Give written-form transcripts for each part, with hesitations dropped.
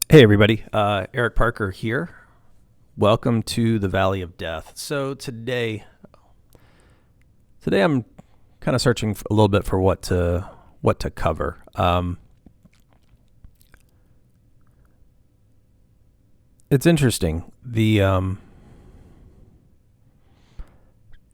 Hey everybody, Eric Parker here. Welcome to the Valley of Death. So today I'm kind of searching a little bit for what to cover. It's interesting. The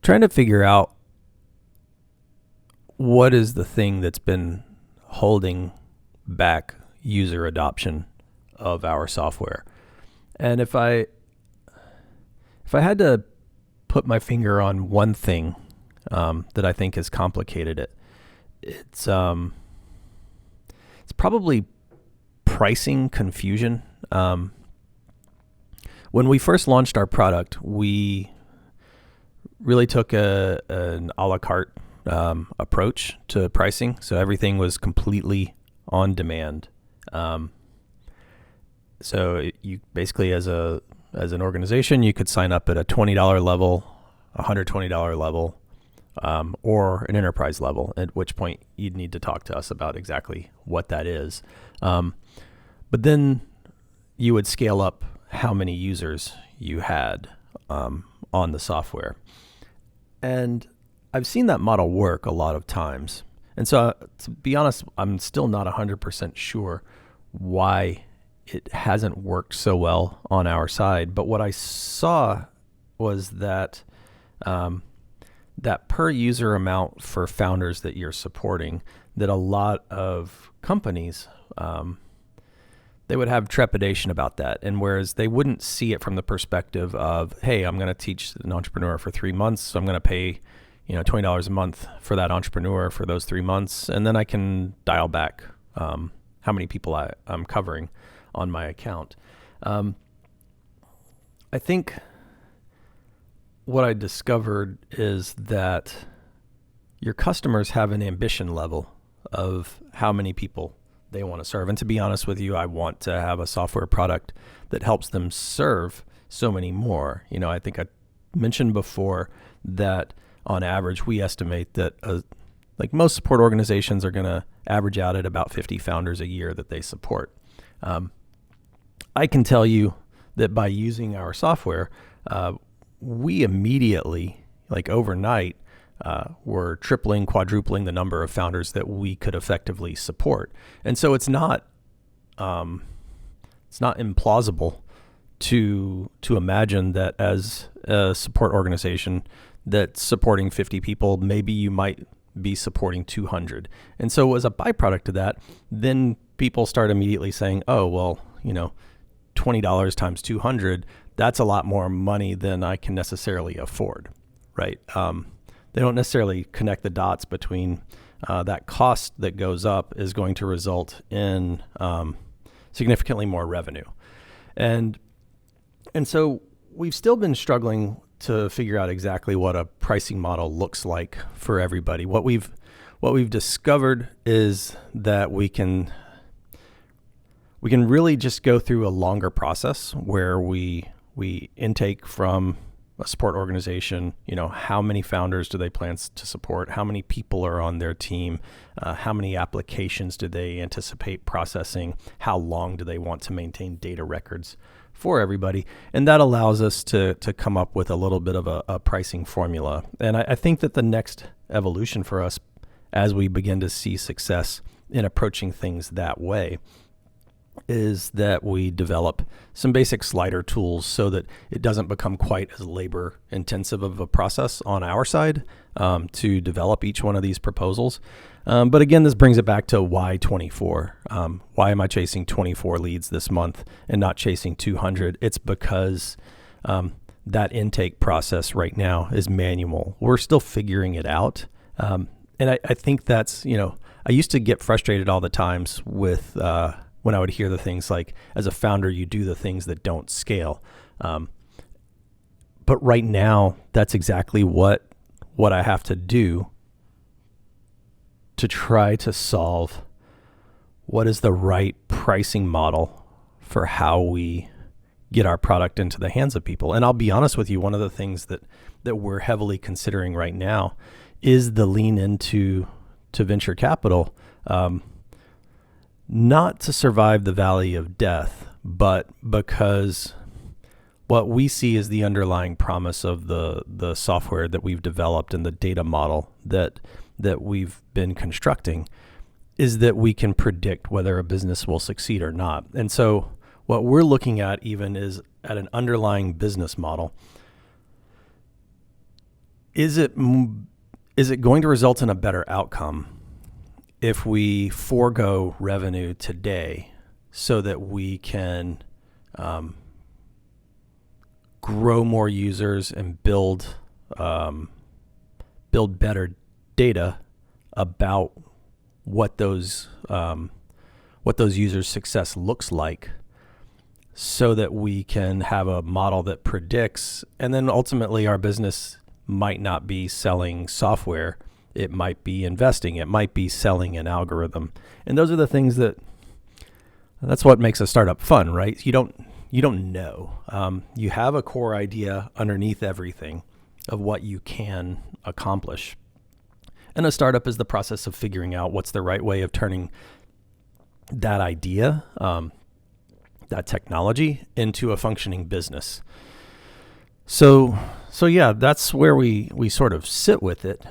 trying to figure out what is the thing that's been holding back user adoption of our software. And if I had to put my finger on one thing that I think has complicated it, it's probably pricing confusion. When we first launched our product, we really took an a la carte approach to pricing. So everything was completely on demand. So you basically, as an organization, you could sign up at a $20 level, $120 level, or an enterprise level, at which point you'd need to talk to us about exactly what that is. But then you would scale up how many users you had on the software. And I've seen that model work a lot of times. And so, to be honest, I'm still not 100% sure why it hasn't worked so well on our side. But what I saw was that that per user amount for founders that you're supporting, that a lot of companies, they would have trepidation about that. And whereas they wouldn't see it from the perspective of, hey, I'm going to teach an entrepreneur for 3 months, so I'm going to pay $20 a month for that entrepreneur for those 3 months, and then I can dial back how many people I'm covering on my account. I think what I discovered is that your customers have an ambition level of how many people they want to serve. And to be honest with you, I want to have a software product that helps them serve so many more. I think I mentioned before that on average, we estimate that like most support organizations are going to average out at about 50 founders a year that they support. I can tell you that by using our software, we immediately, like overnight, were tripling, quadrupling the number of founders that we could effectively support. And so it's not implausible to imagine that as a support organization that's supporting 50 people, maybe you might be supporting 200. And so as a byproduct of that, then people start immediately saying, oh, well, $20 times 200, that's a lot more money than I can necessarily afford, right? They don't necessarily connect the dots between that cost that goes up is going to result in significantly more revenue. And so we've still been struggling to figure out exactly what a pricing model looks like for everybody. What we've discovered is that we can really just go through a longer process where we intake from a support organization, how many founders do they plan to support? How many people are on their team? How many applications do they anticipate processing? How long do they want to maintain data records for everybody? And that allows us to come up with a little bit of a pricing formula. And I think that the next evolution for us, as we begin to see success in approaching things that way, is that we develop some basic slider tools so that it doesn't become quite as labor intensive of a process on our side to develop each one of these proposals. But again, this brings it back to why 24? Why am I chasing 24 leads this month and not chasing 200? It's because that intake process right now is manual. We're still figuring it out. And I think that's, I used to get frustrated all the times with when I would hear the things like, as a founder, you do the things that don't scale. But right now, that's exactly what I have to do to try to solve what is the right pricing model for how we get our product into the hands of people. And I'll be honest with you, one of the things that we're heavily considering right now is the lean into venture capital, not to survive the valley of death, but because what we see is the underlying promise of the software that we've developed and the data model that we've been constructing is that we can predict whether a business will succeed or not. And so what we're looking at even is at an underlying business model. Is it going to result in a better outcome if we forego revenue today so that we can grow more users and build better data about what those users' success looks like, so that we can have a model that predicts, and then ultimately our business might not be selling software. It might be investing. It might be selling an algorithm. And those are the things that's what makes a startup fun, right? You don't know. You have a core idea underneath everything of what you can accomplish. And a startup is the process of figuring out what's the right way of turning that idea, that technology, into a functioning business. So yeah, that's where we sort of sit with it.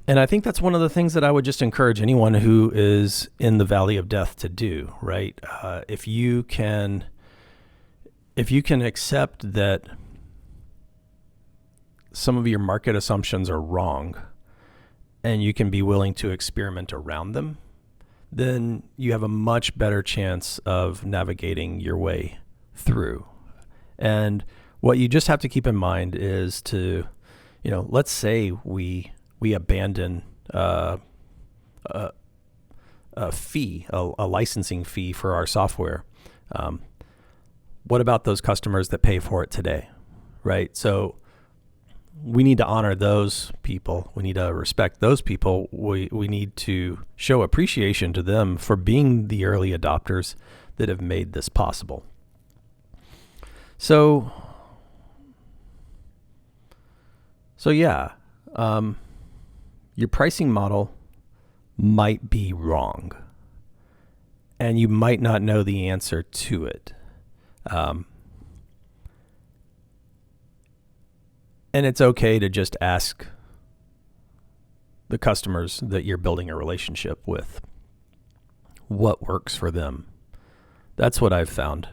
And I think that's one of the things that I would just encourage anyone who is in the valley of death to do, right? If you can accept that some of your market assumptions are wrong and you can be willing to experiment around them, then you have a much better chance of navigating your way through. And what you just have to keep in mind is to, let's say we abandon a fee, a licensing fee for our software. What about those customers that pay for it today, right? So we need to honor those people. We need to respect those people. We need to show appreciation to them for being the early adopters that have made this possible. So yeah, your pricing model might be wrong, and you might not know the answer to it. And it's okay to just ask the customers that you're building a relationship with what works for them. That's what I've found.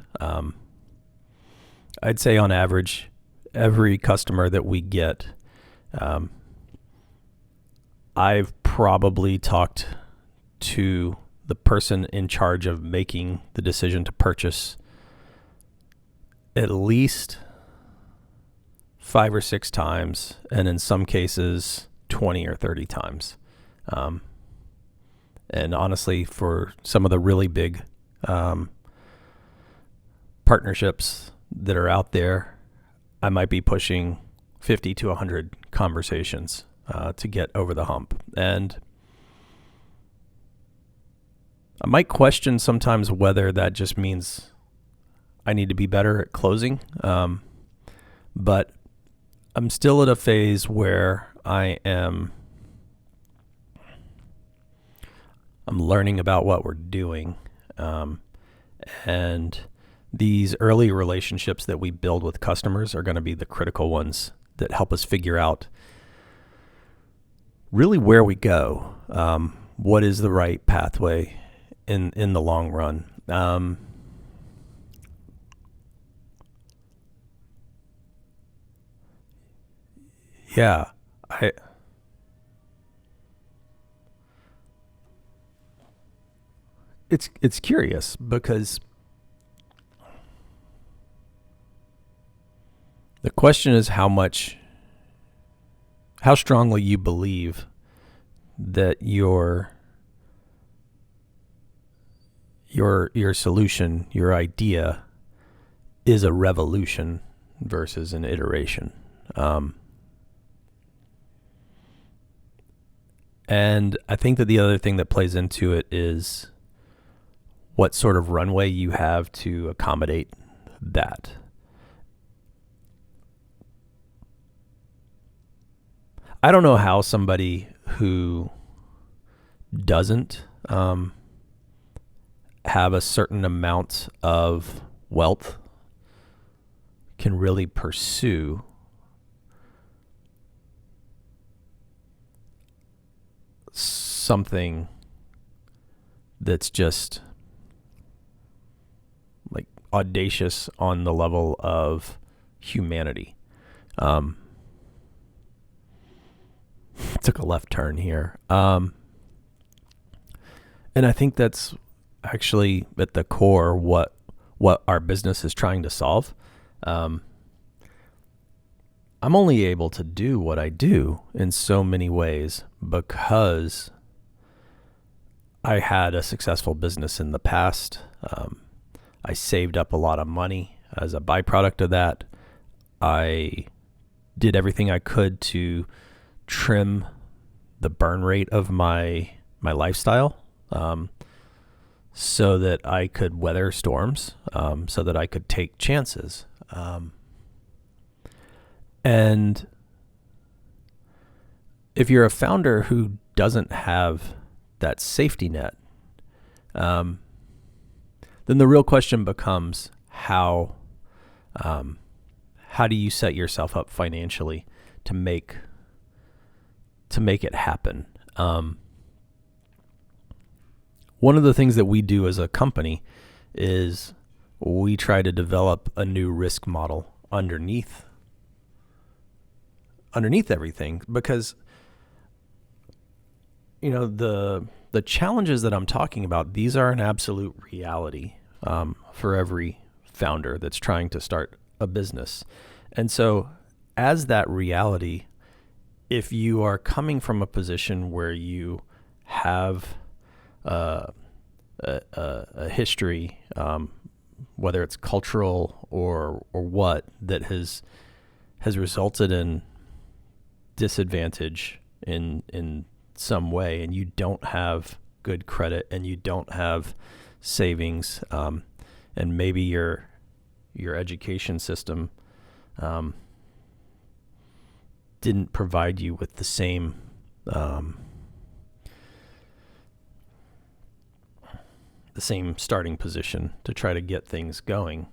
I'd say on average, every customer that we get, I've probably talked to the person in charge of making the decision to purchase at least 5 or 6 times, and in some cases 20 or 30 times. And honestly, for some of the really big partnerships that are out there, I might be pushing 50 to 100 conversations to get over the hump. And I might question sometimes whether that just means I need to be better at closing. But I'm still at a phase where I'm learning about what we're doing. And these early relationships that we build with customers are going to be the critical ones that help us figure out really where we go. What is the right pathway in the long run? Yeah, it's curious because the question is how strongly you believe that your solution, your idea, is a revolution versus an iteration. And I think that the other thing that plays into it is what sort of runway you have to accommodate that. I don't know how somebody who doesn't have a certain amount of wealth can really pursue something that's just like audacious on the level of humanity. Took a left turn here. And I think that's actually at the core what our business is trying to solve. I'm only able to do what I do in so many ways because I had a successful business in the past. I saved up a lot of money as a byproduct of that. I did everything I could to trim the burn rate of my lifestyle, so that I could weather storms, so that I could take chances. And if you're a founder who doesn't have that safety net, then the real question becomes how do you set yourself up financially to make it happen? One of the things that we do as a company is we try to develop a new risk model underneath everything, because the challenges that I'm talking about, these are an absolute reality for every founder that's trying to start a business. And so as that reality, if you are coming from a position where you have a history, whether it's cultural or what, that has resulted in disadvantage in some way, and you don't have good credit and you don't have savings, and maybe your education system didn't provide you with the same starting position to try to get things going,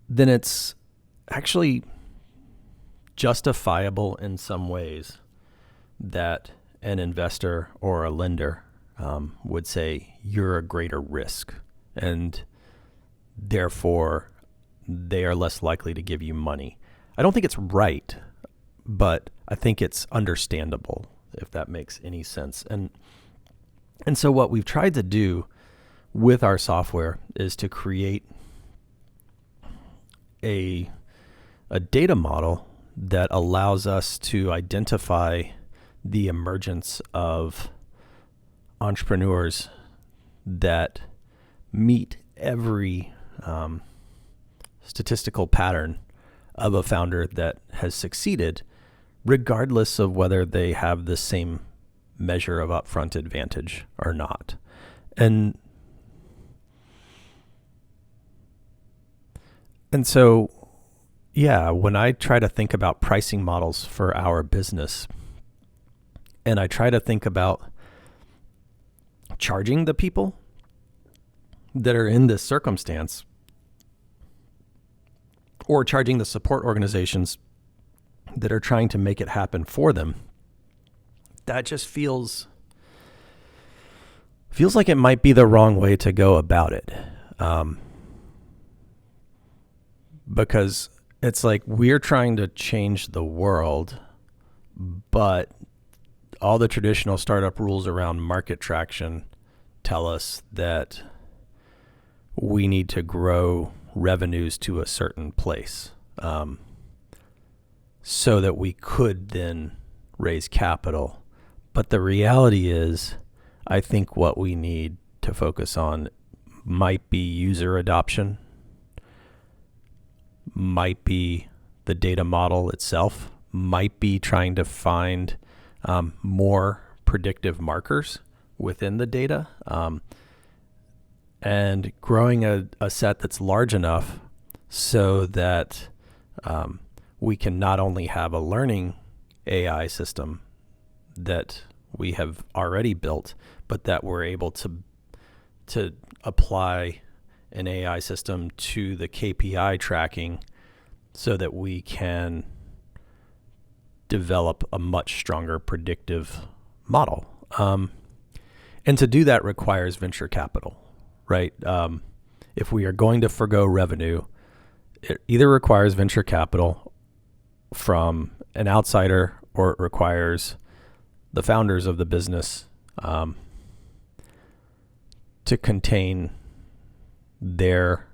then it's actually justifiable in some ways that an investor or a lender would say you're a greater risk, and therefore they are less likely to give you money. I don't think it's right, but I think it's understandable, if that makes any sense. And so what we've tried to do with our software is to create a data model that allows us to identify the emergence of entrepreneurs that meet every statistical pattern of a founder that has succeeded, regardless of whether they have the same measure of upfront advantage or not. And so, yeah, when I try to think about pricing models for our business, and I try to think about charging the people that are in this circumstance, or charging the support organizations that are trying to make it happen for them, that just feels like it might be the wrong way to go about it. Because it's like we're trying to change the world, but all the traditional startup rules around market traction tell us that we need to grow revenues to a certain place, so that we could then raise capital. But the reality is, I think what we need to focus on might be user adoption, might be the data model itself, might be trying to find more predictive markers within the data, and growing a set that's large enough so that we can not only have a learning AI system that we have already built, but that we're able to apply an AI system to the KPI tracking so that we can develop a much stronger predictive model. And to do that requires venture capital, right? If we are going to forgo revenue, it either requires venture capital from an outsider or it requires the founders of the business to contain their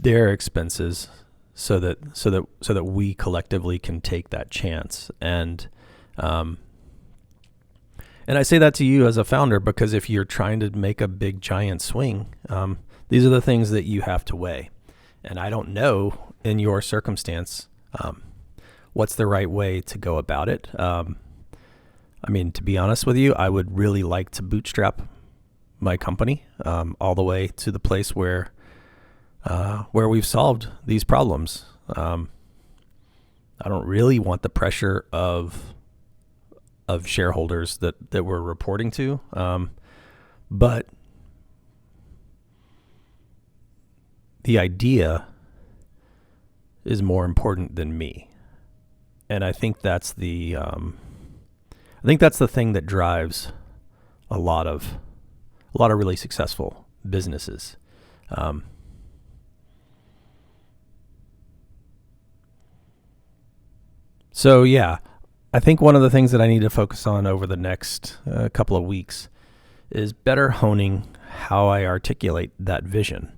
expenses so that we collectively can take that chance. And I say that to you as a founder because if you're trying to make a big giant swing, these are the things that you have to weigh. And I don't know in your circumstance what's the right way to go about it. I mean, to be honest with you, I would really like to bootstrap my company all the way to the place where we've solved these problems. I don't really want the pressure of shareholders that we're reporting to, but the idea is more important than me, and I think that's the thing that drives a lot of really successful businesses. So yeah, I think one of the things that I need to focus on over the next couple of weeks is better honing how I articulate that vision.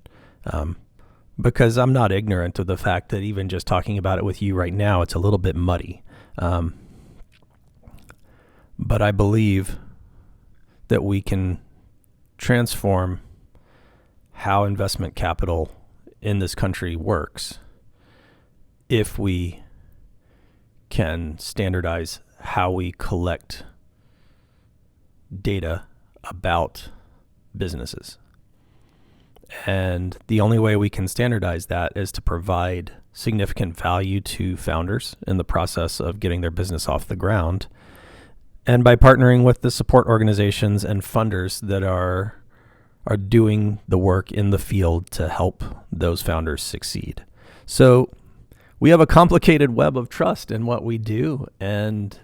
Because I'm not ignorant of the fact that even just talking about it with you right now, it's a little bit muddy. But I believe that we can transform how investment capital in this country works if we can standardize how we collect data about businesses. And the only way we can standardize that is to provide significant value to founders in the process of getting their business off the ground, and by partnering with the support organizations and funders that are doing the work in the field to help those founders succeed. So we have a complicated web of trust in what we do, and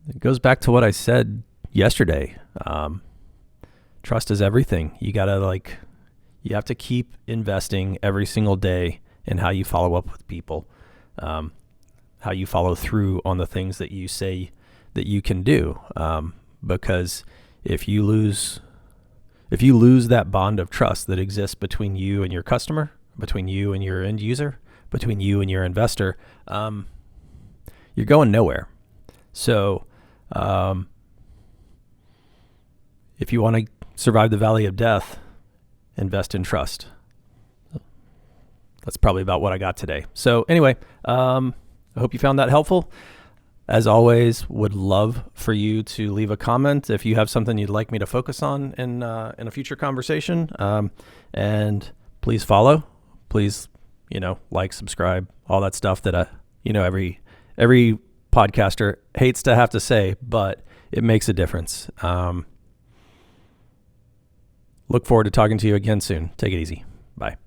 it goes back to what I said yesterday. Trust is everything. You have to keep investing every single day in how you follow up with people, how you follow through on the things that you say that you can do. Because if you lose that bond of trust that exists between you and your customer, between you and your end user, between you and your investor, you're going nowhere. So if you want to survive the valley of death, invest in trust. That's probably about what I got today. So anyway, I hope you found that helpful. As always, would love for you to leave a comment if you have something you'd like me to focus on in a future conversation. And please follow. Please, like, subscribe, all that stuff that every podcaster hates to have to say, but it makes a difference. Look forward to talking to you again soon. Take it easy. Bye.